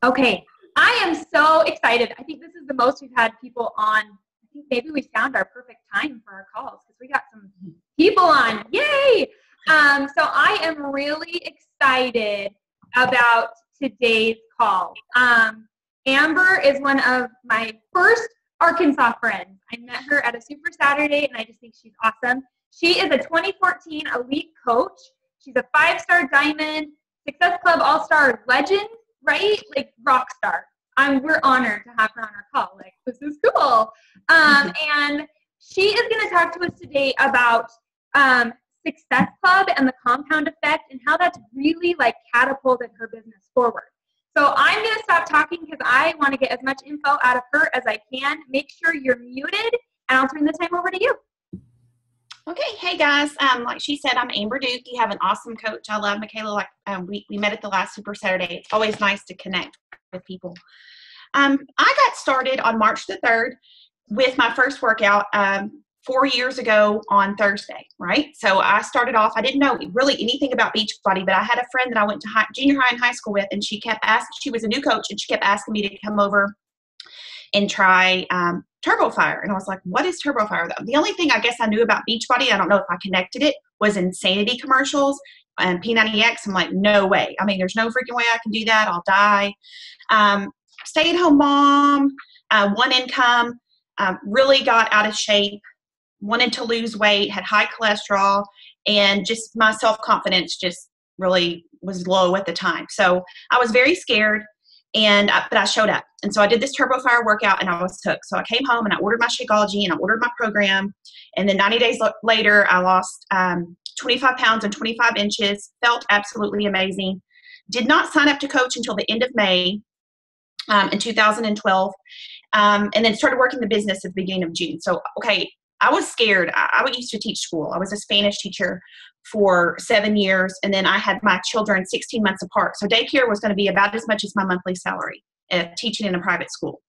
Okay, I am so excited. I think this is the most we've had people on. I think maybe we found our perfect time for our calls because we got some people on. Yay! So I am really excited about today's call. Amber is one of my first Arkansas friends. I met her at a Super Saturday, and I just think she's awesome. She is a 2014 elite coach. She's a 5-star diamond, Success Club All-Star legend, right? Like rock star. We're honored to have her on our call. Like, this is cool. And she is going to talk to us today about Success Club and the compound effect and how that's really like catapulted her business forward. So I'm going to stop talking because I want to get as much info out of her as I can. Make sure you're muted, and I'll turn the time over to you. Okay, hey guys, like she said, I'm Amber Duch. You have an awesome coach. I love Michaela. Like we met at the last Super Saturday. It's always nice to connect with people. I got started on March the 3rd with my first workout 4 years ago on Thursday, right? So I started off, I didn't know really anything about Beachbody, but I had a friend that I went to junior high and high school with, and she kept asking, she was a new coach, and she kept asking me to come over and try Turbo Fire. And I was like, what is Turbo Fire? The only thing I guess I knew about Beachbody, I don't know if I connected it, was Insanity commercials and P90X. I'm like, no way. I mean, there's no freaking way I can do that. I'll die. Stay-at-home mom, one income, really got out of shape, wanted to lose weight, had high cholesterol, and just my self-confidence just really was low at the time. So I was very scared. But I showed up. And so I did this Turbo Fire workout, and I was hooked. So I came home and I ordered my Shakeology and I ordered my program. And then 90 days later, I lost 25 pounds and 25 inches, felt absolutely amazing. Did not sign up to coach until the end of May in 2012. And then started working the business at the beginning of June. So, okay, I was scared. I used to teach school. I was a Spanish teacher for 7 years, and then I had my children 16 months apart. So daycare was going to be about as much as my monthly salary teaching in a private school.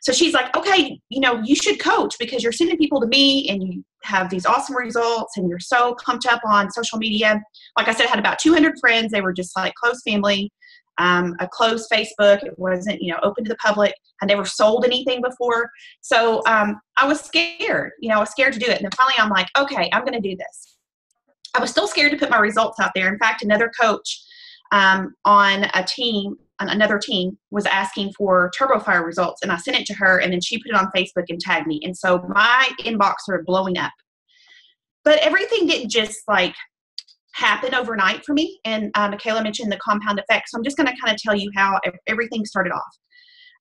So she's like, okay, you should coach because you're sending people to me and you have these awesome results and you're so pumped up on social media. Like I said, I had about 200 friends. They were just like close family, a closed Facebook. It wasn't, open to the public. I never sold anything before. So I was scared, I was scared to do it. And then finally I'm like, okay, I'm going to do this. I was still scared to put my results out there. In fact, another coach on another team was asking for Turbo Fire results, and I sent it to her, and then she put it on Facebook and tagged me. And so my inbox started blowing up. But everything didn't just happen overnight for me. And Michaela mentioned the compound effect. So I'm just going to kind of tell you how everything started off.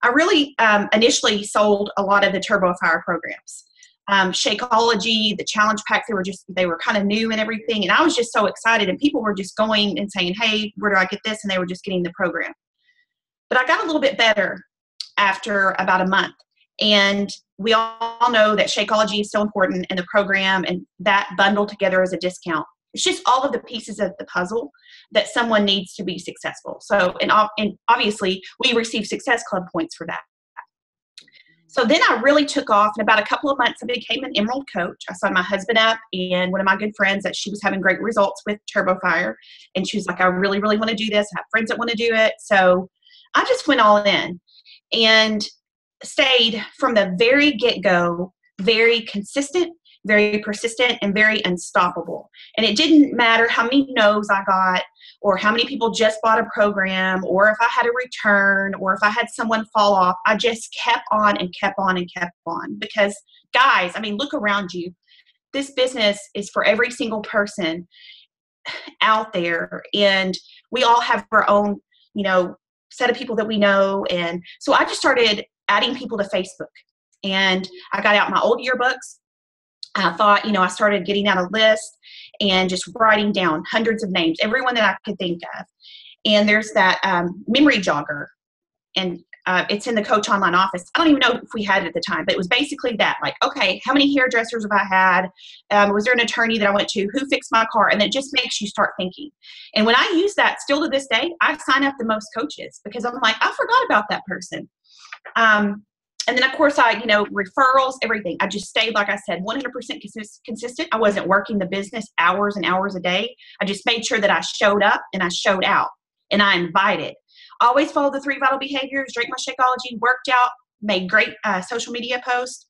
I really initially sold a lot of the Turbo Fire programs. Shakeology, the challenge packs, they were kind of new and everything. And I was just so excited, and people were just going and saying, hey, where do I get this? And they were just getting the program. But I got a little bit better after about a month. And we all know that Shakeology is so important in the program, and that bundled together as a discount. It's just all of the pieces of the puzzle that someone needs to be successful. So, and obviously we receive Success Club points for that. So then I really took off. In about a couple of months, I became an Emerald coach. I signed my husband up and one of my good friends that she was having great results with Turbo Fire. And she was like, I really, really want to do this. I have friends that want to do it. So I just went all in and stayed from the very get-go, very consistent, very persistent, and very unstoppable. And it didn't matter how many no's I got, or how many people just bought a program, or if I had a return, or if I had someone fall off. I just kept on and kept on and kept on. Because guys, I mean, look around you. This business is for every single person out there. And we all have our own, set of people that we know. And so I just started adding people to Facebook. And I got out my old yearbooks. I thought, I started getting out a list and just writing down hundreds of names, everyone that I could think of. And there's that memory jogger, and it's in the Coach Online office. I don't even know if we had it at the time, but it was basically that, like, okay, how many hairdressers have I had? Was there an attorney that I went to? Who fixed my car? And it just makes you start thinking. And when I use that still to this day, I sign up the most coaches because I'm like, I forgot about that person. And then, of course, referrals, everything. I just stayed, like I said, 100% consistent. I wasn't working the business hours and hours a day. I just made sure that I showed up and I showed out and I invited. Always followed the 3 vital behaviors, drank my Shakeology, worked out, made great social media posts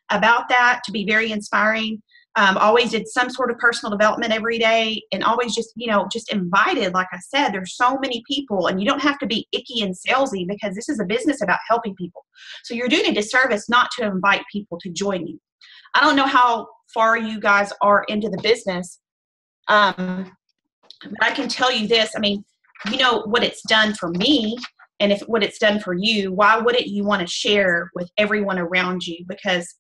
about that to be very inspiring. Always did some sort of personal development every day, and always just, just invited. Like I said, there's so many people, and you don't have to be icky and salesy, because this is a business about helping people. So you're doing a disservice not to invite people to join you. I don't know how far you guys are into the business, but I can tell you this. I mean, you know what it's done for me, and what it's done for you. Why wouldn't you want to share with everyone around you? Because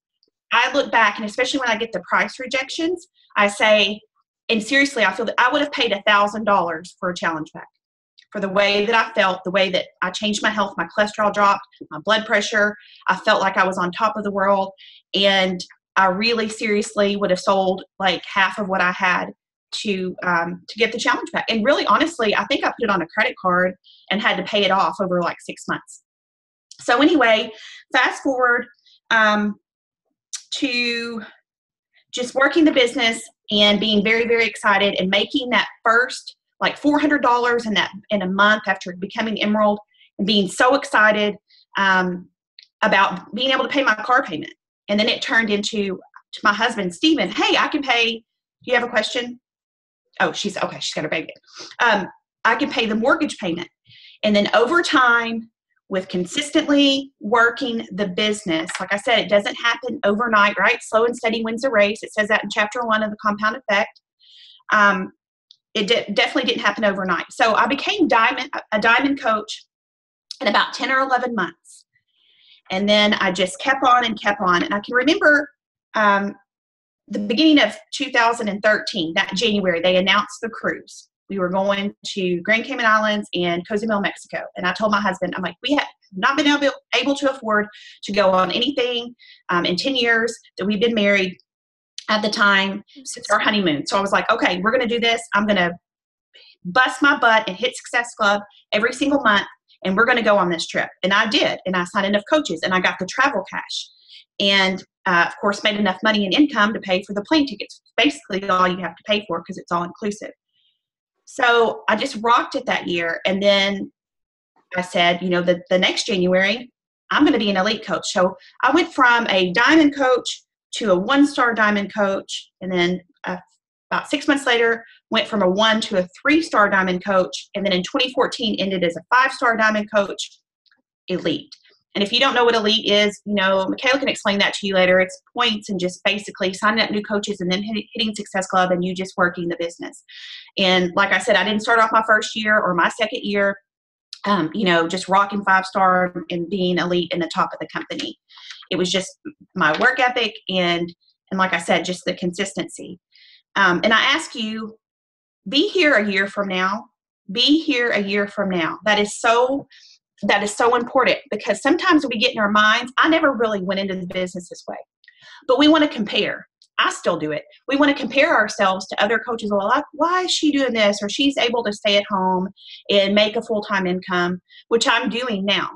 I look back, and especially when I get the price rejections, I say, and seriously, I feel that I would have paid $1,000 for a challenge pack, for the way that I felt, the way that I changed my health, my cholesterol dropped, my blood pressure. I felt like I was on top of the world, and I really seriously would have sold like half of what I had to get the challenge pack. And really, honestly, I think I put it on a credit card and had to pay it off over like 6 months. So anyway, fast forward to just working the business and being very, very excited and making that first like $400 in a month after becoming Emerald, and being so excited about being able to pay my car payment. And then it turned into, to my husband, Stephen, hey, I can pay. Do you have a question? Oh, she's got her baby. I can pay the mortgage payment. And then over time, with consistently working the business, like I said, it doesn't happen overnight, right? Slow and steady wins the race. It says that in chapter 1 of the Compound Effect. It definitely didn't happen overnight. So I became a diamond coach in about 10 or 11 months. And then I just kept on and kept on. And I can remember the beginning of 2013, that January, they announced the cruise. We were going to Grand Cayman Islands and Cozumel, Mexico. And I told my husband, I'm like, we have not been able to afford to go on anything in 10 years that we've been married at the time since our honeymoon. So I was like, okay, we're going to do this. I'm going to bust my butt and hit Success Club every single month, and we're going to go on this trip. And I did. And I signed enough coaches, and I got the travel cash. And of course, made enough money and income to pay for the plane tickets. Basically all you have to pay for, because it's all inclusive. So I just rocked it that year. And then I said, the next January, I'm going to be an elite coach. So I went from a diamond coach to a 1-star diamond coach. And then about 6 months later, went from a 1 to a 3-star diamond coach. And then in 2014, ended as a 5-star diamond coach, elite. And if you don't know what elite is, Michaela can explain that to you later. It's points and just basically signing up new coaches and then hitting Success Club and you just working the business. And like I said, I didn't start off my first year or my second year, just rocking 5-star and being elite in the top of the company. It was just my work ethic and like I said, just the consistency. And I ask you, be here a year from now. Be here a year from now. That is so important, because sometimes we get in our minds, I never really went into the business this way, but we want to compare. I still do it. We want to compare ourselves to other coaches. Well, like, why is she doing this? Or she's able to stay at home and make a full-time income, which I'm doing now.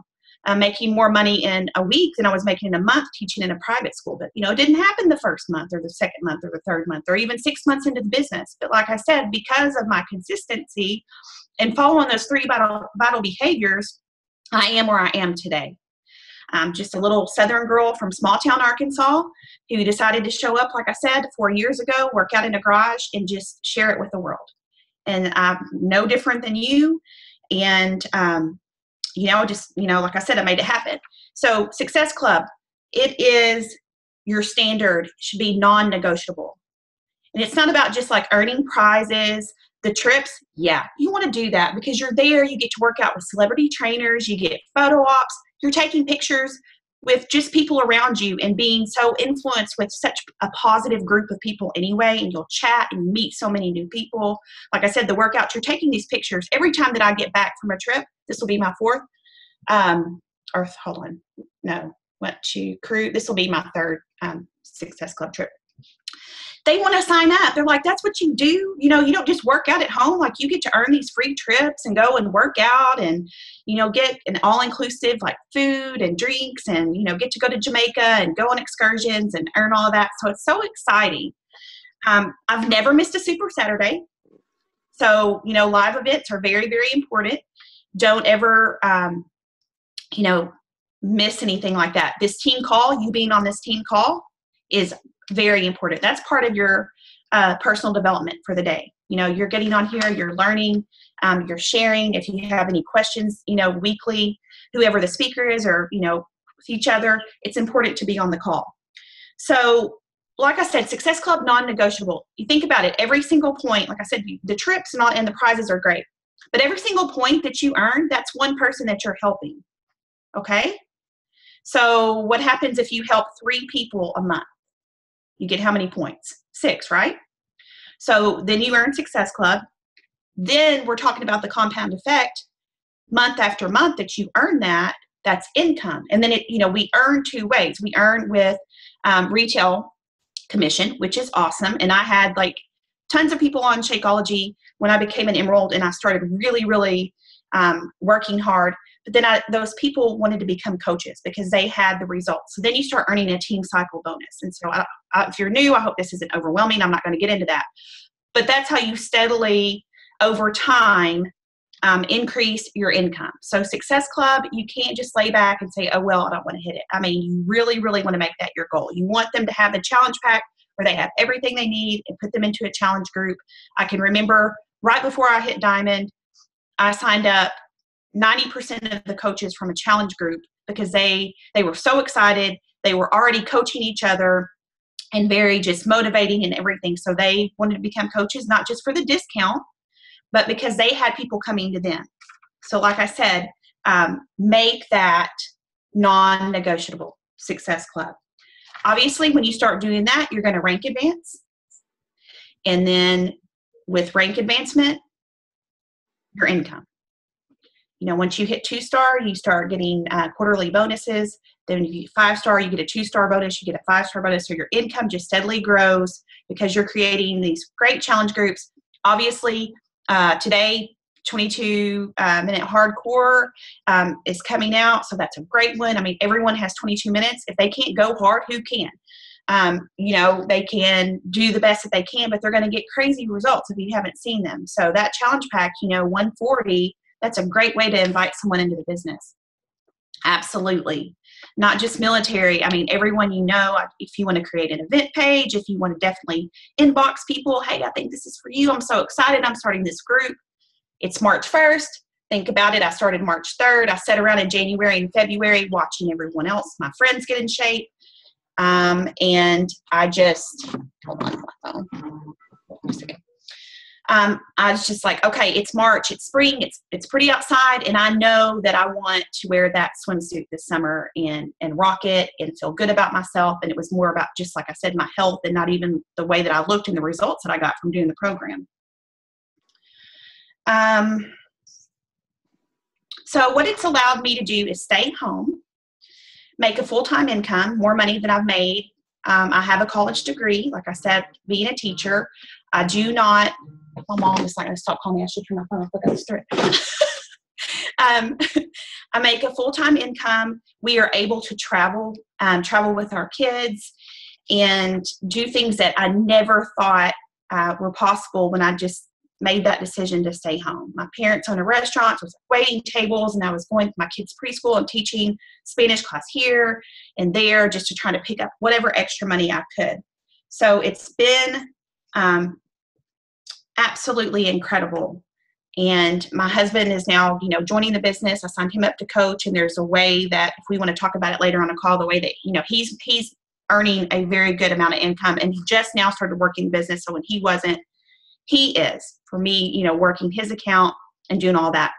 I'm making more money in a week than I was making in a month teaching in a private school. But, it didn't happen the first month or the second month or the third month or even 6 months into the business. But like I said, because of my consistency and following those 3 vital behaviors, I am where I am today. I'm just a little Southern girl from small town Arkansas who decided to show up, like I said, 4 years ago, work out in a garage and just share it with the world. And I'm no different than you. And, like I said, I made it happen. So Success Club, it is your standard, should be non-negotiable. And it's not about just like earning prizes. The trips, yeah, you want to do that because you're there. You get to work out with celebrity trainers. You get photo ops. You're taking pictures with just people around you and being so influenced with such a positive group of people anyway. And you'll chat and meet so many new people. Like I said, the workouts, you're taking these pictures. Every time that I get back from a trip, this will be my 4th. Went to cruise. This will be my 3rd Success Club trip. They want to sign up. They're like, that's what you do. You don't just work out at home. Like, you get to earn these free trips and go and work out and, get an all-inclusive like food and drinks and, get to go to Jamaica and go on excursions and earn all of that. So it's so exciting. I've never missed a Super Saturday. So, live events are very, very important. don't ever, miss anything like that. This team call, you being on this team call is very important. That's part of your personal development for the day. You're getting on here, you're learning, you're sharing. If you have any questions, weekly, whoever the speaker is, or, with each other, it's important to be on the call. So like I said, Success Club, non-negotiable. You think about it, every single point, like I said, the trips and the prizes are great, but every single point that you earn, that's one person that you're helping. Okay? So what happens if you help 3 people a month? You get how many points? 6, right? So then you earn Success Club. Then we're talking about the compound effect. Month after month that you earn that's income. And then we earn 2 ways. We earn with retail commission, which is awesome. And I had like tons of people on Shakeology when I became an Emerald, and I started really, really working hard. But then those people wanted to become coaches because they had the results. So then you start earning a team cycle bonus. And so if you're new, I hope this isn't overwhelming. I'm not going to get into that. But that's how you steadily, over time, increase your income. So Success Club, you can't just lay back and say, oh, well, I don't want to hit it. I mean, you really, really want to make that your goal. You want them to have the challenge pack where they have everything they need and put them into a challenge group. I can remember right before I hit Diamond, I signed up 90% of the coaches from a challenge group because they were so excited. They were already coaching each other and very just motivating and everything. So they wanted to become coaches, not just for the discount, but because they had people coming to them. So like I said, make that non-negotiable. Success Club. Obviously, when you start doing that, you're going to rank advance. And then with rank advancement, your income. Once you hit 2-star, you start getting quarterly bonuses. Then if you get 5-star, you get a 2-star bonus, you get a 5-star bonus. So your income just steadily grows because you're creating these great challenge groups. Obviously, today, 22-minute hardcore is coming out. So that's a great one. I mean, everyone has 22 minutes. If they can't go hard, who can? They can do the best that they can, but they're going to get crazy results if you haven't seen them. So that challenge pack, 140, that's a great way to invite someone into the business. Absolutely. Not just military. I mean, everyone if you want to create an event page, if you want to definitely inbox people, hey, I think this is for you. I'm so excited. I'm starting this group. It's March 1st. Think about it. I started March 3rd. I sat around in January and February watching everyone else, my friends, get in shape. And I just, hold on my phone. One second. I was just like, okay, it's March, it's spring, it's pretty outside, and I know that I want to wear that swimsuit this summer and rock it and feel good about myself. And it was more about, just like I said, my health, and not even the way that I looked and the results that I got from doing the program. So what it's allowed me to do is stay home, make a full-time income, more money than I've made. I have a college degree, like I said, being a teacher. I do not, my mom is not going to stop calling me. I should turn my phone off. Look at this through. I make a full-time income. We are able to travel with our kids and do things that I never thought were possible when I just made that decision to stay home. My parents own a restaurant, so I was waiting tables, and I was going to my kids' preschool and teaching Spanish class here and there just to try to pick up whatever extra money I could. So it's been absolutely incredible. And my husband is now, joining the business. I signed him up to coach, and there's a way that, if we want to talk about it later on a call, the way that, he's earning a very good amount of income, and he just now started working business. So when he wasn't, he is, for me, working his account and doing all that.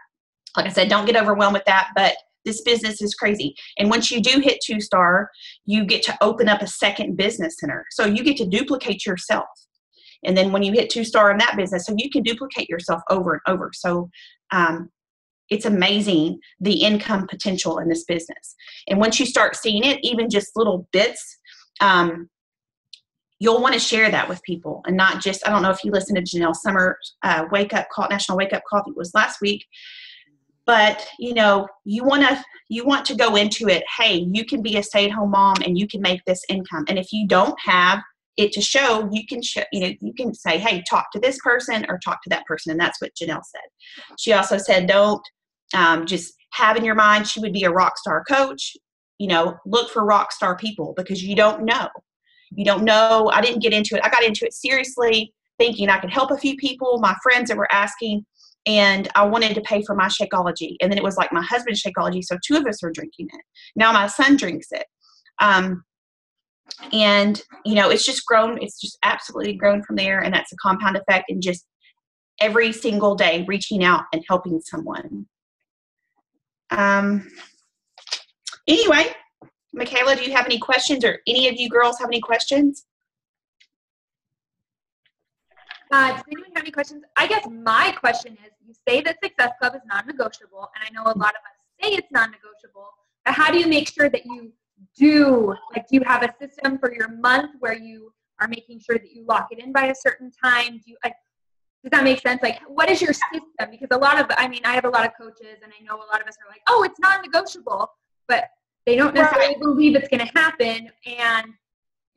Like I said, don't get overwhelmed with that, but this business is crazy. And once you do hit 2-star, you get to open up a second business center. So you get to duplicate yourself. And then when you hit 2-star in that business, so you can duplicate yourself over and over. So it's amazing, the income potential in this business. And once you start seeing it, even just little bits, you'll want to share that with people, and not just, I don't know if you listened to Janelle Summer's National Wake Up Call, I think it was last week, but you want to go into it. Hey, you can be a stay-at-home mom and you can make this income. And if you don't have it to show, you can say, hey, talk to this person or talk to that person. And that's what Janelle said. She also said, don't Just have in your mind, she would be a rock star coach. Look for rock star people, because you don't know. I didn't get into it. I got into it seriously thinking I could help a few people, my friends that were asking, and I wanted to pay for my Shakeology. And then it was like my husband's Shakeology, so 2 of us are drinking it. Now my son drinks it. And it's just grown. It's just absolutely grown from there. And that's a compound effect, and just every single day reaching out and helping someone. Anyway, Michaela, do you have any questions, or any of you girls have any questions? Does anyone have any questions? I guess my question is, you say that Success Club is non-negotiable, and I know a lot of us say it's non-negotiable, but how do you make sure that you do you have a system for your month where you are making sure that you lock it in by a certain time? Does that make sense? What is your system? Because I have a lot of coaches, and I know a lot of us are like, oh, it's non-negotiable, but they don't necessarily believe it's going to happen. And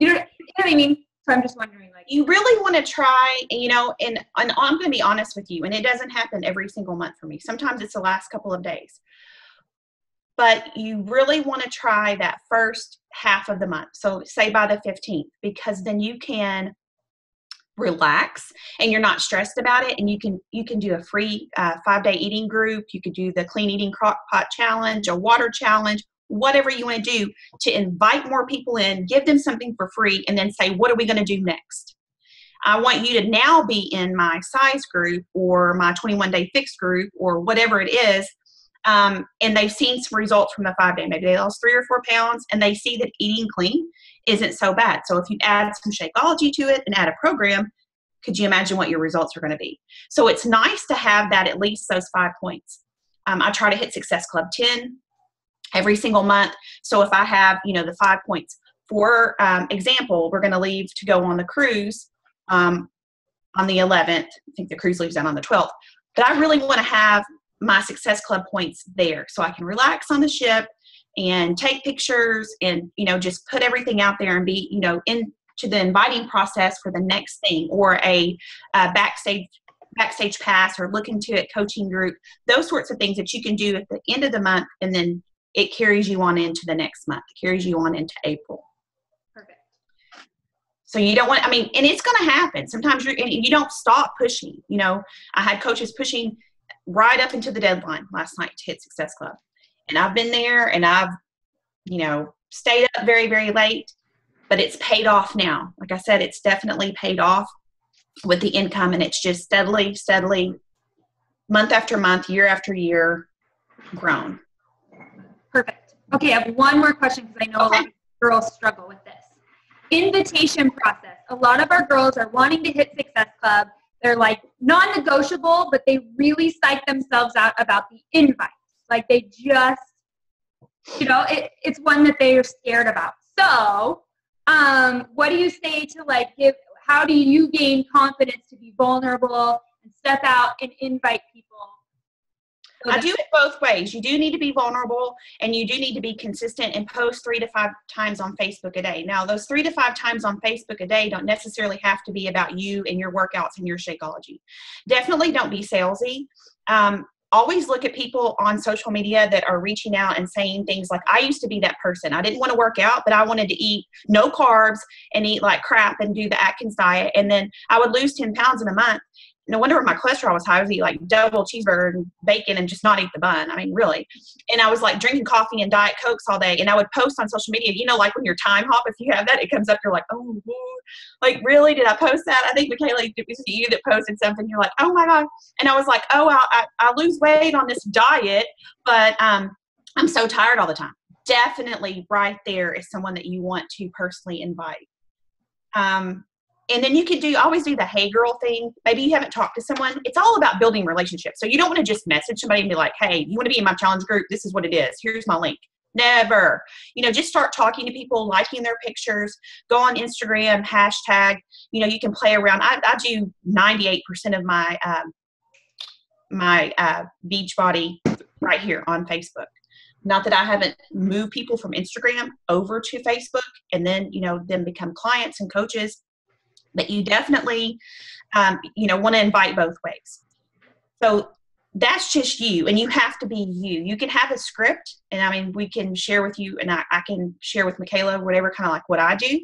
you know what I mean? So I'm just wondering, you really want to try, and I'm going to be honest with you, and it doesn't happen every single month for me. Sometimes it's the last couple of days. But you really want to try that first half of the month. So say by the 15th, because then you can relax and you're not stressed about it. And you can do a free 5-day eating group. You could do the clean eating crock pot challenge, a water challenge, whatever you want to do to invite more people in, give them something for free, and then say, what are we going to do next? I want you to now be in my size group or my 21-day fix group or whatever it is. And they've seen some results from the 5-day. Maybe they lost 3 or 4 pounds, and they see that eating clean isn't so bad. So if you add some Shakeology to it and add a program, could you imagine what your results are going to be? So it's nice to have that, at least those 5 points. I try to hit Success Club 10 every single month. So if I have, the 5 points, for example, we're going to leave to go on the cruise on the 11th. I think the cruise leaves out on the 12th. But I really want to have my Success Club points there so I can relax on the ship and take pictures and, just put everything out there and be, into the inviting process for the next thing, or a backstage pass, or look into it coaching group, those sorts of things that you can do at the end of the month. And then it carries you on into the next month. It carries you on into April. Perfect. So you don't want, and it's going to happen. Sometimes you don't stop pushing. I had coaches pushing right up into the deadline last night to hit Success Club. And I've been there, and I've, stayed up very, very late, but it's paid off now. Like I said, it's definitely paid off with the income, and it's just steadily, month after month, year after year, grown. Perfect. Okay, I have one more question, because I know a lot of girls struggle with this. Invitation process. A lot of our girls are wanting to hit Success Club. They're non-negotiable, but they really psych themselves out about the invites. They just, it's one that they are scared about. So, what do you say to how do you gain confidence to be vulnerable and step out and invite people? I do it both ways. You do need to be vulnerable, and you do need to be consistent and post 3 to 5 times on Facebook a day. Now, those 3 to 5 times on Facebook a day don't necessarily have to be about you and your workouts and your Shakeology. Definitely don't be salesy. Always look at people on social media that are reaching out and saying things like, I used to be that person. I didn't want to work out, but I wanted to eat no carbs and eat like crap and do the Atkins diet. And then I would lose 10 pounds in a month. No wonder my cholesterol was high. I was eating double cheeseburger and bacon and just not eat the bun. Really. And I was drinking coffee and Diet Cokes all day. And I would post on social media, when your time hop, if you have that, it comes up, you're like, oh, really? Did I post that? I think, Michaela, it was you that posted something. You're like, oh my God. And I was like, oh, I lose weight on this diet, but I'm so tired all the time. Definitely right there is someone that you want to personally invite. And then you can always do the hey girl thing. Maybe you haven't talked to someone. It's all about building relationships. So you don't want to just message somebody and be like, hey, you want to be in my challenge group? This is what it is. Here's my link. Never. Just start talking to people, liking their pictures, go on Instagram, hashtag, you can play around. I do 98% of my, beach body right here on Facebook. Not that I haven't moved people from Instagram over to Facebook and then, them become clients and coaches. But you definitely, want to invite both ways. So that's just you, and you have to be you. You can have a script, and I mean, we can share with you, and I can share with Michaela, whatever, kind of like what I do,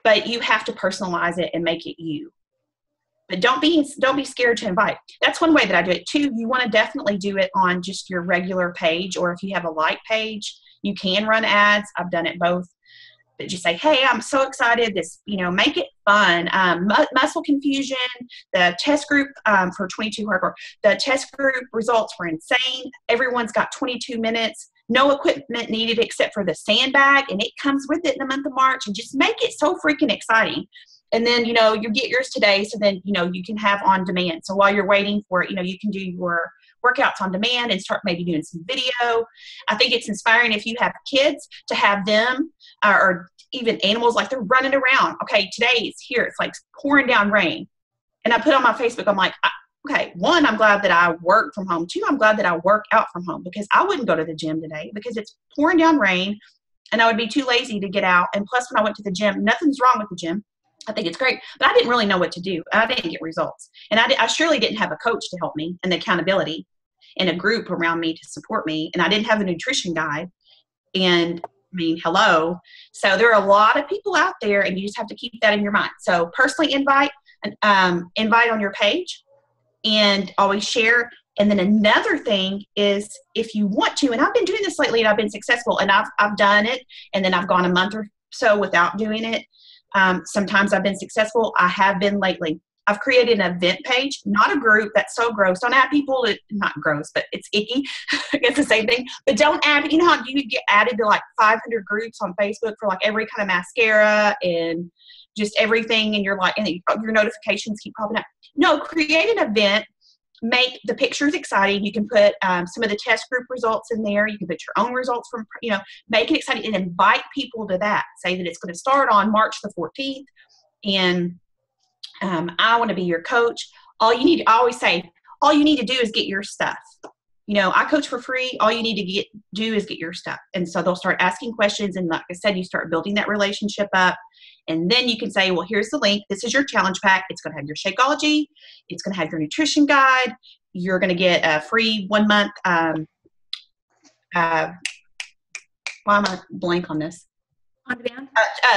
but you have to personalize it and make it you. But don't be scared to invite. That's one way that I do it too. You want to definitely do it on just your regular page, or if you have a like page, you can run ads. I've done it both. But just say, hey, I'm so excited. This, make it fun. Muscle confusion, the test group for 22 hardcore. The test group results were insane. Everyone's got 22 minutes. No equipment needed except for the sandbag, and it comes with it in the month of March. And just make it so freaking exciting. And then, you get yours today, so then, you can have on demand. So while you're waiting for it, you can do your workouts on demand and start maybe doing some video. I think it's inspiring if you have kids to have them or even animals, like they're running around. Okay, today it's here. It's like pouring down rain. And I put on my Facebook, I'm like, okay, one, I'm glad that I work from home. Two, I'm glad that I work out from home, because I wouldn't go to the gym today because it's pouring down rain and I would be too lazy to get out. And plus, when I went to the gym, nothing's wrong with the gym. I think it's great, but I didn't really know what to do. I didn't get results. And I surely didn't have a coach to help me and the accountability and a group around me to support me. And I didn't have a nutrition guide. And hello. So there are a lot of people out there, and you just have to keep that in your mind. So personally invite on your page and always share. And then another thing is, if you want to, and I've been doing this lately and I've been successful, and I've done it, and then I've gone a month or so without doing it. Sometimes I've been successful. I have been lately. I've created an event page, not a group. That's so gross. Don't add people to, not gross, but it's icky. It's the same thing. But don't add, how you get added to like 500 groups on Facebook for like every kind of mascara and just everything. And you're like, and your notifications keep popping up. No, create an event. Make the pictures exciting. You can put some of the test group results in there. You can put your own results from, make it exciting and invite people to that. Say that it's going to start on March the 14th. And I want to be your coach. I always say, all you need to do is get your stuff. I coach for free. All you need to do is get your stuff. And so they'll start asking questions. And like I said, you start building that relationship up. And then you can say, well, here's the link. This is your challenge pack. It's going to have your Shakeology. It's going to have your nutrition guide. You're going to get a free 1 month. Why am I blank on this? On demand?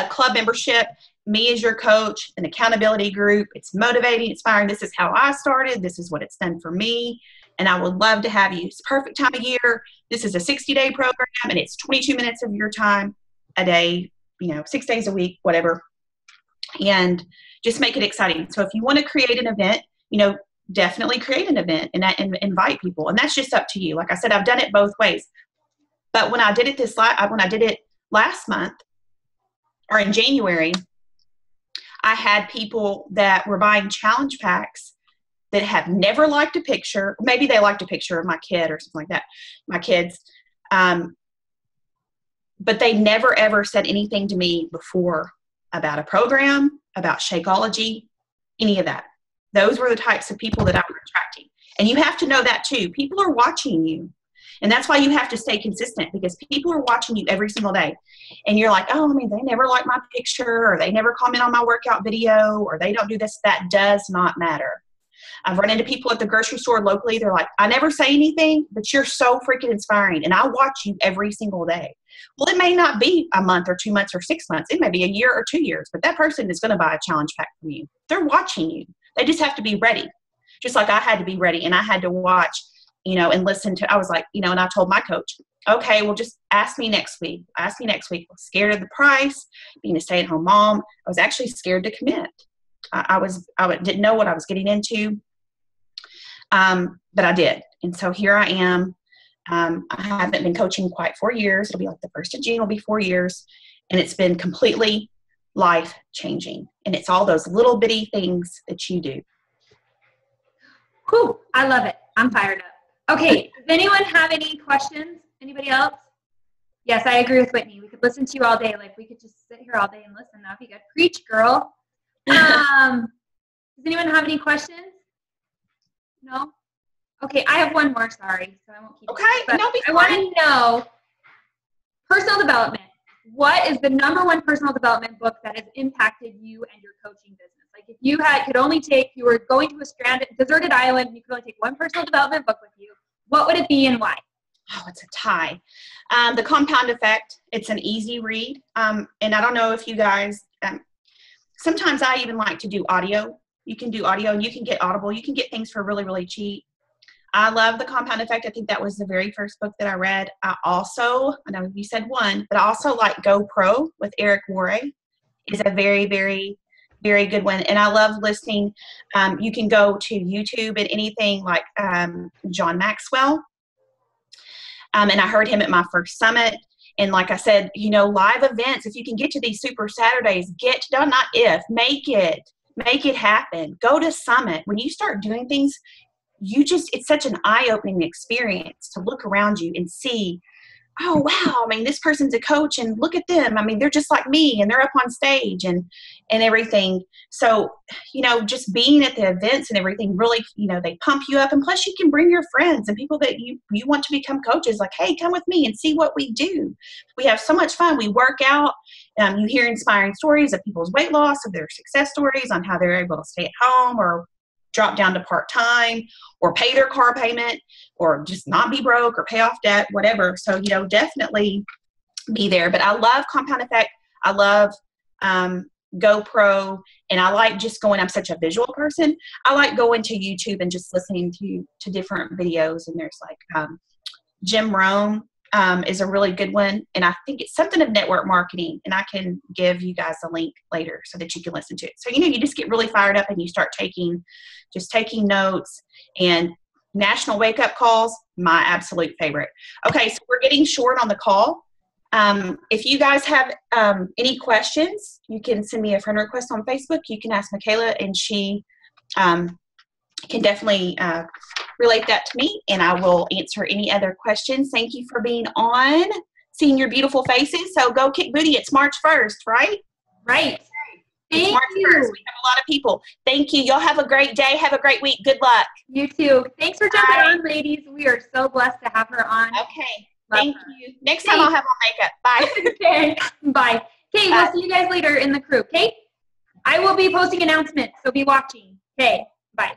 Club membership. Me as your coach, an accountability group. It's motivating, inspiring. This is how I started. This is what it's done for me. And I would love to have you. It's perfect time of year. This is a 60-day program, and it's 22 minutes of your time a day, 6 days a week, whatever. And just make it exciting. So if you want to create an event, definitely create an event and invite people. And that's just up to you. Like I said, I've done it both ways. But when I did it last month or in January, I had people that were buying challenge packs that have never liked a picture. Maybe they liked a picture of my kid or something like that, my kids. But they never, ever said anything to me before about a program, about Shakeology, any of that. Those were the types of people that I was attracting. And you have to know that too. People are watching you. And that's why you have to stay consistent, because people are watching you every single day. And you're like, oh, they never like my picture, or they never comment on my workout video, or they don't do this. That does not matter. I've run into people at the grocery store locally. They're like, I never say anything, but you're so freaking inspiring. And I watch you every single day. Well, it may not be a month or 2 months or 6 months. It may be a year or 2 years, but that person is going to buy a challenge pack from you. They're watching you. They just have to be ready. Just like I had to be ready, and I had to watch, and listen to, I was like, and I told my coach, okay, well, just ask me next week. Ask me next week. I was scared of the price, being a stay-at-home mom. I was actually scared to commit. I didn't know what I was getting into, but I did. And so here I am. I haven't been coaching quite 4 years. It'll be like the 1st of June will be 4 years. And it's been completely life-changing. And it's all those little bitty things that you do. Whew, I love it. I'm fired up. Okay, does anyone have any questions? Anybody else? Yes, I agree with Whitney. We could listen to you all day. Like, we could just sit here all day and listen. That'd be good. Preach, girl. Does anyone have any questions? No? Okay, I have one more, sorry. So I won't keep Okay, I want to know personal development. what is the number one personal development book that has impacted you and your coaching business? Like if you you were going to a deserted island, and you could only take one personal development book with you, what would it be and why? Oh, it's a tie. The Compound Effect. It's an easy read. And I don't know if you guys, sometimes I even like to do audio. You can do audio and you can get Audible. You can get things for really, really cheap. I love The Compound Effect. I think that was the very first book that I read. I know you said one, but I also like Go Pro with Eric Worre is a very, very, very good one. And I love listening. You can go to YouTube and anything like John Maxwell. And I heard him at my first summit. And like I said, live events, if you can get to these Super Saturdays, make it happen. Go to Summit. When you start doing things, it's such an eye-opening experience to look around you and see, oh, wow, I mean, this person's a coach and look at them. I mean, they're just like me and they're up on stage and everything. So, just being at the events and everything really, they pump you up. And plus you can bring your friends and people that you want to become coaches, like, hey, come with me and see what we do. We have so much fun. We work out. You hear inspiring stories of people's weight loss, of their success stories on how they're able to stay at home or drop down to part-time or pay their car payment or just not be broke or pay off debt, whatever. So, definitely be there. But I love Compound Effect. I love GoPro. And I like just I'm such a visual person. I like going to YouTube and just listening to different videos. And there's like Jim Rohn is a really good one. And I think it's something of network marketing. And I can give you guys a link later so that you can listen to it. So, you just get really fired up and you start taking notes. And National Wake Up Calls, my absolute favorite. Okay, so we're getting short on the call. If you guys have any questions, you can send me a friend request on Facebook. You can ask Michaela, and she can definitely relate that to me, and I will answer any other questions. Thank you for being on, seeing your beautiful faces. So go kick booty. It's March 1st, right? Right. It's March 1st. We have a lot of people. Thank you. Y'all have a great day. Have a great week. Good luck. You too. Thanks for jumping on, ladies. We are so blessed to have her on. Okay. Thank you. Next time I'll have on makeup. Bye. Okay. Bye. Okay, we'll see you guys later in the crew, okay? I will be posting announcements, so be watching. Okay, bye.